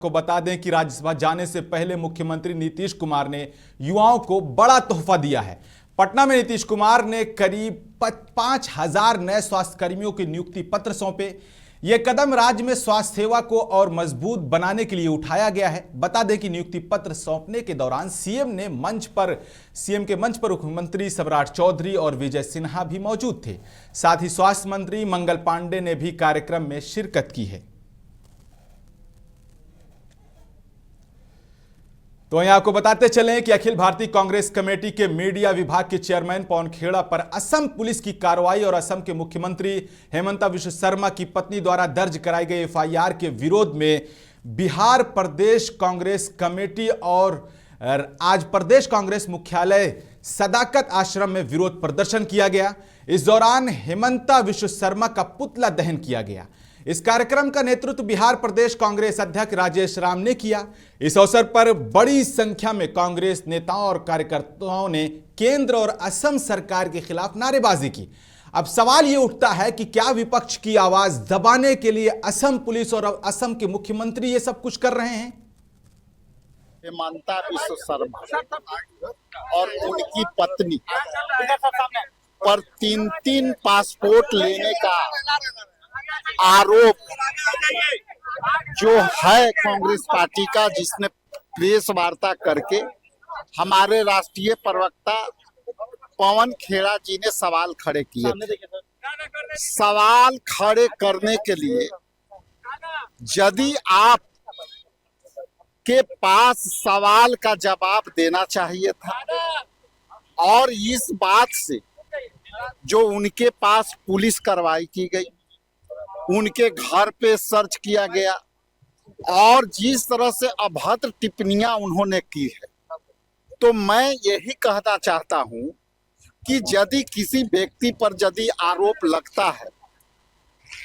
को बता दें कि राज्यसभा जाने से पहले मुख्यमंत्री नीतीश कुमार ने युवाओं को बड़ा तोहफा दिया है। पटना में नीतीश कुमार ने करीब 5,000 नए स्वास्थ्य कर्मियों के नियुक्ति पत्र सौंपे। यह कदम राज्य में स्वास्थ्य सेवा को और मजबूत बनाने के लिए उठाया गया है। बता दें कि नियुक्ति पत्र सौंपने के दौरान सीएम के मंच पर मुख्यमंत्री सम्राट चौधरी और विजय सिन्हा भी मौजूद थे। साथ ही स्वास्थ्य मंत्री मंगल पांडे ने भी कार्यक्रम में शिरकत की है। तो वहीं आपको बताते चलें कि अखिल भारतीय कांग्रेस कमेटी के मीडिया विभाग के चेयरमैन पवन खेड़ा पर असम पुलिस की कार्रवाई और असम के मुख्यमंत्री हेमंता बिश्व शर्मा की पत्नी द्वारा दर्ज कराई गई एफआईआर के विरोध में बिहार प्रदेश कांग्रेस कमेटी और आज प्रदेश कांग्रेस मुख्यालय सदाकत आश्रम में विरोध प्रदर्शन किया गया। इस दौरान हेमंता बिश्व शर्मा का पुतला दहन किया गया। इस कार्यक्रम का नेतृत्व बिहार प्रदेश कांग्रेस अध्यक्ष राजेश राम ने किया। इस अवसर पर बड़ी संख्या में कांग्रेस नेताओं और कार्यकर्ताओं ने केंद्र और असम सरकार के खिलाफ नारेबाजी की। अब सवाल ये उठता है कि क्या विपक्ष की आवाज दबाने के लिए असम पुलिस और असम के मुख्यमंत्री ये सब कुछ कर रहे हैं? हेमंता बिश्व शर्मा और उनकी पत्नी पर 3-3 पासपोर्ट लेने का आरोप जो है कांग्रेस पार्टी का, जिसने प्रेस वार्ता करके हमारे राष्ट्रीय प्रवक्ता पवन खेड़ा जी ने सवाल खड़े किए थे। सवाल खड़े करने के लिए यदि आप के पास सवाल का जवाब देना चाहिए था, और इस बात से जो उनके पास पुलिस कार्रवाई की गई, उनके घर पे सर्च किया गया और जिस तरह से अभद्र टिप्पणियां उन्होंने की है, तो मैं यही कहना चाहता हूं कि यदि किसी व्यक्ति पर यदि आरोप लगता है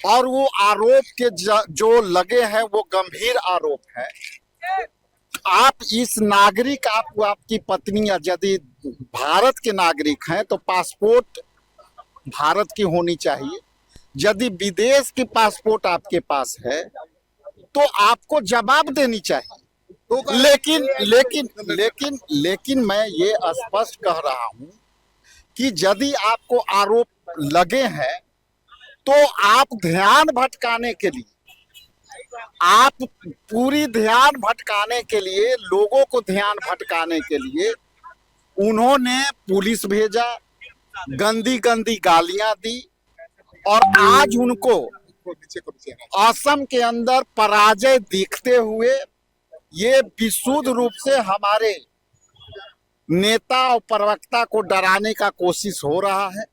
और वो आरोप के जो लगे हैं वो गंभीर आरोप है, आप इस नागरिक आपकी पत्नी यदि भारत के नागरिक हैं तो पासपोर्ट भारत की होनी चाहिए। यदि विदेश की पासपोर्ट आपके पास है तो आपको जवाब देनी चाहिए। लेकिन मैं ये स्पष्ट कह रहा हूं कि यदि आपको आरोप लगे हैं तो आप ध्यान भटकाने के लिए, लोगों को ध्यान भटकाने के लिए उन्होंने पुलिस भेजा, गंदी गंदी गालियां दी और आज उनको असम के अंदर पराजय दिखते हुए ये विशुद्ध रूप से हमारे नेता और प्रवक्ता को डराने का कोशिश हो रहा है।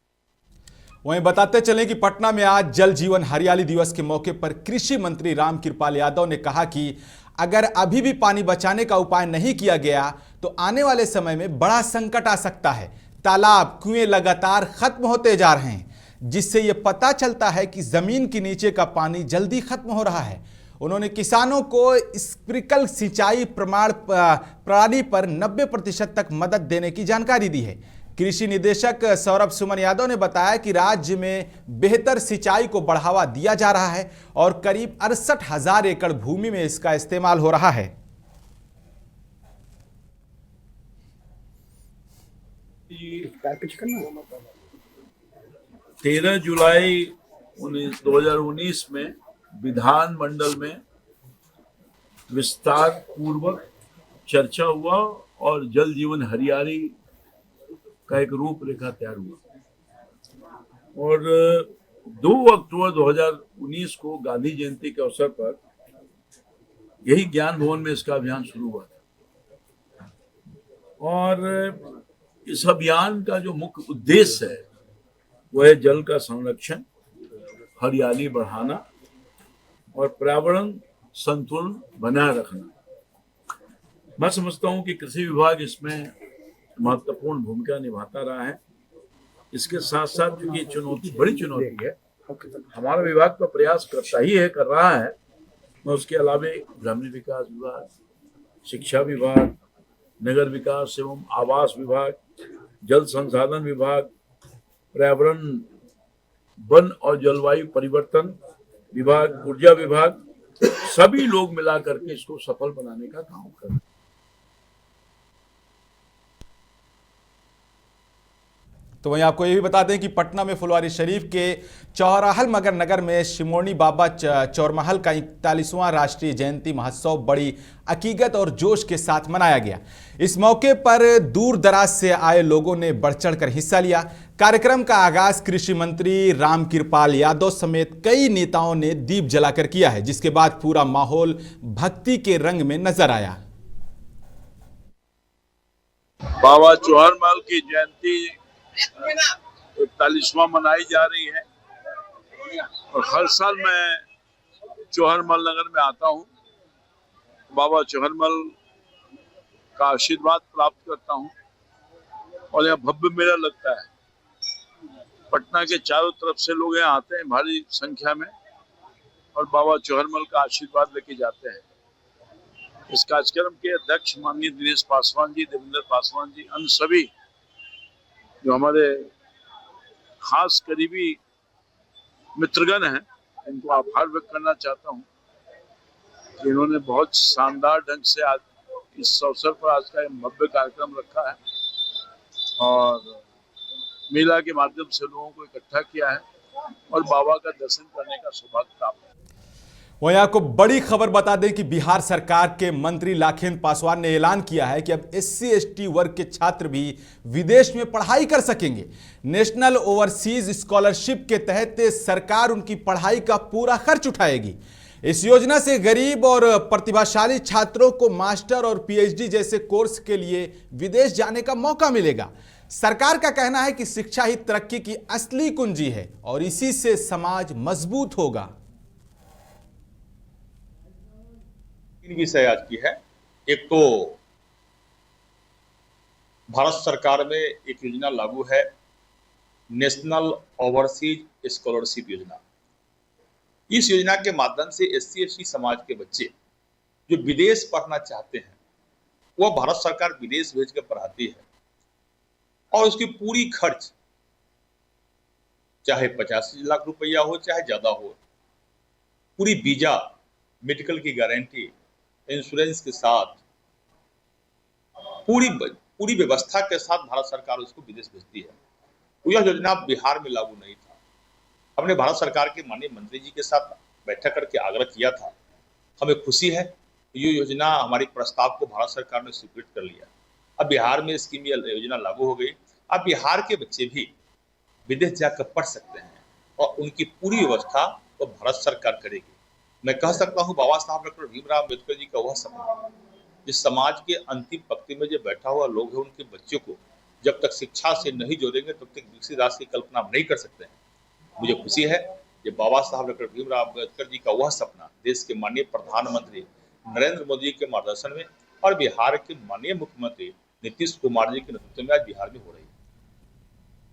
वहीं बताते चलें कि पटना में आज जल जीवन हरियाली दिवस के मौके पर कृषि मंत्री रामकृपाल यादव ने कहा कि अगर अभी भी पानी बचाने का उपाय नहीं किया गया तो आने वाले समय में बड़ा संकट आ सकता है। तालाब, कुएं लगातार खत्म होते जा रहे हैं, जिससे यह पता चलता है कि जमीन के नीचे का पानी जल्दी खत्म हो रहा है। उन्होंने किसानों को स्प्रिंकल सिंचाई प्रणाली पर 90% तक मदद देने की जानकारी दी है। कृषि निदेशक सौरभ सुमन यादव ने बताया कि राज्य में बेहतर सिंचाई को बढ़ावा दिया जा रहा है और करीब 68,000 एकड़ भूमि में इसका इस्तेमाल हो रहा है। 13 जुलाई 2019 में विधानमंडल में विस्तार पूर्वक चर्चा हुआ और जल जीवन हरियाली का एक रूपरेखा तैयार हुआ और 2 अक्टूबर 2019 को गांधी जयंती के अवसर पर यही ज्ञान भवन में इसका अभियान शुरू हुआ था। और इस अभियान का जो मुख्य उद्देश्य है वह है जल का संरक्षण, हरियाली बढ़ाना और पर्यावरण संतुलन बनाए रखना। मैं समझता हूं कि कृषि विभाग इसमें महत्वपूर्ण भूमिका निभाता रहा है। इसके साथ साथ जो ये चुनौती, बड़ी चुनौती है, हमारा विभाग तो प्रयास कर रहा है। मैं उसके अलावे ग्रामीण विकास विभाग, शिक्षा विभाग, नगर विकास एवं आवास विभाग, जल संसाधन विभाग, पर्यावरण, वन और जलवायु परिवर्तन विभाग, ऊर्जा विभाग, सभी लोग मिला करके इसको सफल बनाने का काम करें। तो वहीं आपको ये भी बता दें कि पटना में फुलवारी शरीफ के चौराहल मगर नगर में शिमोनी बाबा चौरमहल का 41वां राष्ट्रीय जयंती महोत्सव बड़ी अकीकत और जोश के साथ मनाया गया। इस मौके पर दूर दराज से आए लोगों ने बढ़ चढ़कर हिस्सा लिया। कार्यक्रम का आगाज कृषि मंत्री रामकृपाल यादव समेत कई नेताओं ने दीप जलाकर किया है, जिसके बाद पूरा माहौल भक्ति के रंग में नजर आया। बाबा चौहरमल की जयंती 41वां मनाई जा रही है और हर साल मैं चौहरमल नगर में आता हूँ, बाबा चौहरमल का आशीर्वाद प्राप्त करता हूँ और यहाँ भव्य मेला लगता है। पटना के चारों तरफ से लोग यहाँ आते हैं भारी संख्या में और बाबा चौहरमल का आशीर्वाद लेके जाते हैं। इस कार्यक्रम के अध्यक्ष माननीय दिनेश पासवान जी, देवेंद्र पासवान जी, अन्य सभी जो हमारे खास करीबी मित्रगण हैं, इनको आभार व्यक्त करना चाहता हूं कि इन्होंने बहुत शानदार ढंग से आज इस अवसर पर आज का भव्य कार्यक्रम रखा है और मेला के माध्यम से लोगों को इकट्ठा किया है और बाबा का दर्शन करने का सौभाग्य प्राप्त है। वहीं आपको बड़ी खबर बता दें कि बिहार सरकार के मंत्री लाखेंद्र पासवान ने ऐलान किया है कि अब SC/ST वर्ग के छात्र भी विदेश में पढ़ाई कर सकेंगे। नेशनल ओवरसीज स्कॉलरशिप के तहत सरकार उनकी पढ़ाई का पूरा खर्च उठाएगी। इस योजना से गरीब और प्रतिभाशाली छात्रों को मास्टर और PhD जैसे कोर्स के लिए विदेश जाने का मौका मिलेगा। सरकार का कहना है कि शिक्षा ही तरक्की की असली कुंजी है और इसी से समाज मजबूत होगा। तीन विषय आज की है। एक तो भारत सरकार में एक योजना लागू है, नेशनल ओवरसीज स्कॉलरशिप योजना। इस योजना के माध्यम से SC/ST समाज के बच्चे जो विदेश पढ़ना चाहते हैं वह भारत सरकार विदेश भेज कर पढ़ाती है और उसकी पूरी खर्च चाहे 85 लाख रुपया हो चाहे ज्यादा हो, पूरी वीजा, मेडिकल की गारंटी, इंश्योरेंस के साथ पूरी व्यवस्था के साथ भारत सरकार उसको विदेश भेजती है। यह योजना बिहार में लागू नहीं था। हमने भारत सरकार के माननीय मंत्री जी के साथ बैठक करके आग्रह किया था। हमें खुशी है ये योजना, हमारे प्रस्ताव को भारत सरकार ने स्वीकृत कर लिया। अब बिहार में स्कीम योजना लागू हो गई। अब बिहार के बच्चे भी विदेश जाकर पढ़ सकते हैं और उनकी पूरी व्यवस्था तो भारत सरकार करेगी। मैं कह सकता हूं बाबा साहब डॉक्टर भीमराव अम्बेडकर जी का वह सपना जिस समाज के अंतिम पंक्ति में जो बैठा हुआ लोग हैं, उनके बच्चों को जब तक शिक्षा से नहीं जोड़ेंगे तब तक विकसित राष्ट्र की कल्पना हम नहीं कर सकते हैं। मुझे खुशी है कि बाबा साहब डॉक्टर भीमराव अम्बेडकर जी का वह सपना देश के माननीय प्रधानमंत्री नरेंद्र मोदी के मार्गदर्शन में और बिहार के माननीय मुख्यमंत्री नीतीश कुमार जी के नेतृत्व में आज बिहार में हो रही है।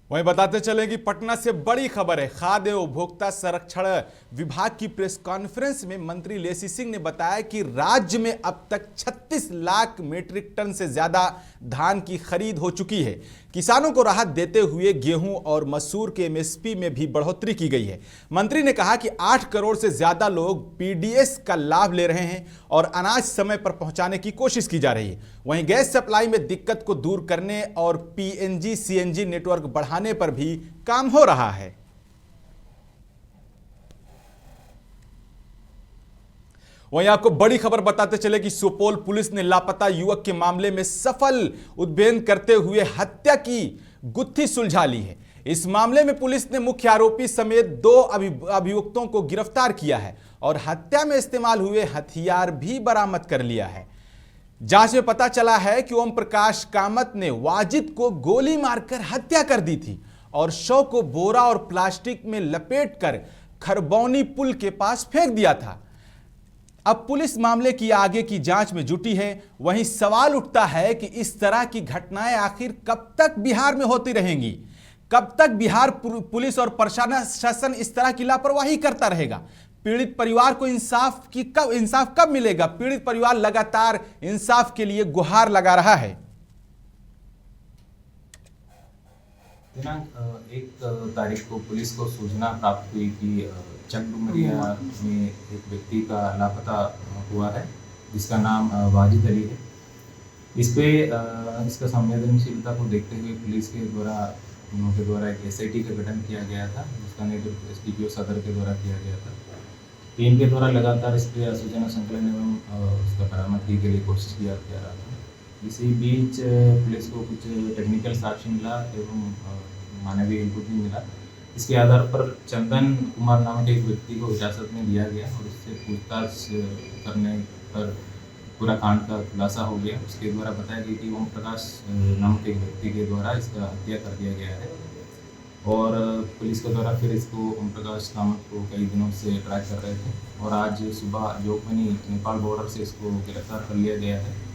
वहीं बताते चलें कि पटना से बड़ी खबर है। खाद्य एवं उपभोक्ता संरक्षण विभाग की प्रेस कॉन्फ्रेंस में मंत्री लेसी सिंह ने बताया कि राज्य में अब तक 36 लाख मीट्रिक टन से ज्यादा धान की खरीद हो चुकी है। किसानों को राहत देते हुए गेहूं और मसूर के MSP में भी बढ़ोतरी की गई है। मंत्री ने कहा कि 8 करोड़ से ज्यादा लोग PDS का लाभ ले रहे हैं और अनाज समय पर पहुंचाने की कोशिश की जा रही है। वहीं गैस सप्लाई में दिक्कत को दूर करने और PNG CNG नेटवर्क बढ़ाने पर भी काम हो रहा है। वहीं आपको बड़ी खबर बताते चले कि सुपौल पुलिस ने लापता युवक के मामले में सफल उद्भेदन करते हुए हत्या की गुत्थी सुलझा ली है। इस मामले में पुलिस ने मुख्य आरोपी समेत 2 अभियुक्तों को गिरफ्तार किया है और हत्या में इस्तेमाल हुए हथियार भी बरामद कर लिया है। जांच में पता चला है कि ओम प्रकाश कामत ने वाजिद को गोली मारकर हत्या कर दी थी और शव को बोरा और प्लास्टिक में लपेटकर खरबौनी पुल के पास फेंक दिया था। अब पुलिस मामले की आगे की जांच में जुटी है। वहीं सवाल उठता है कि इस तरह की घटनाएं आखिर कब तक बिहार में होती रहेंगी? कब तक बिहार पुलिस और प्रशासन इस तरह की लापरवाही करता रहेगा? पीड़ित परिवार को इंसाफ कब मिलेगा? पीड़ित परिवार लगातार इंसाफ के लिए गुहार लगा रहा है। दिनांक 1 तारीख को पुलिस को सूचना प्राप्त हुई कि चकडुमरिया में एक व्यक्ति का लापता हुआ है, जिसका नाम वाजिद अली है। इस पे इसका संवेदनशीलता को देखते हुए पुलिस के द्वारा एक SIT का गठन किया गया था, जिसका नेतृत्व SDPO सदर के द्वारा किया गया था। टीम के द्वारा लगातार इस पर सूचना संकलन एवं उसका बरामदगी के लिए कोशिश किया जा रहा था। इसी बीच पुलिस को कुछ टेक्निकल साक्ष्य मिला एवं मानवीय इनपुट भी मिला। इसके आधार पर चंदन कुमार नामक एक व्यक्ति को हिरासत में लिया गया और उससे पूछताछ करने पर पूरा कांड का खुलासा हो गया। उसके द्वारा बताया गया कि ओम प्रकाश नामक एक व्यक्ति के द्वारा इसका हत्या कर दिया गया है और पुलिस के द्वारा फिर इसको ओम प्रकाश नामक को कई दिनों से ट्रैक कर रहे थे और आज सुबह जोगबनी नेपाल बॉर्डर से इसको गिरफ्तार कर लिया गया है।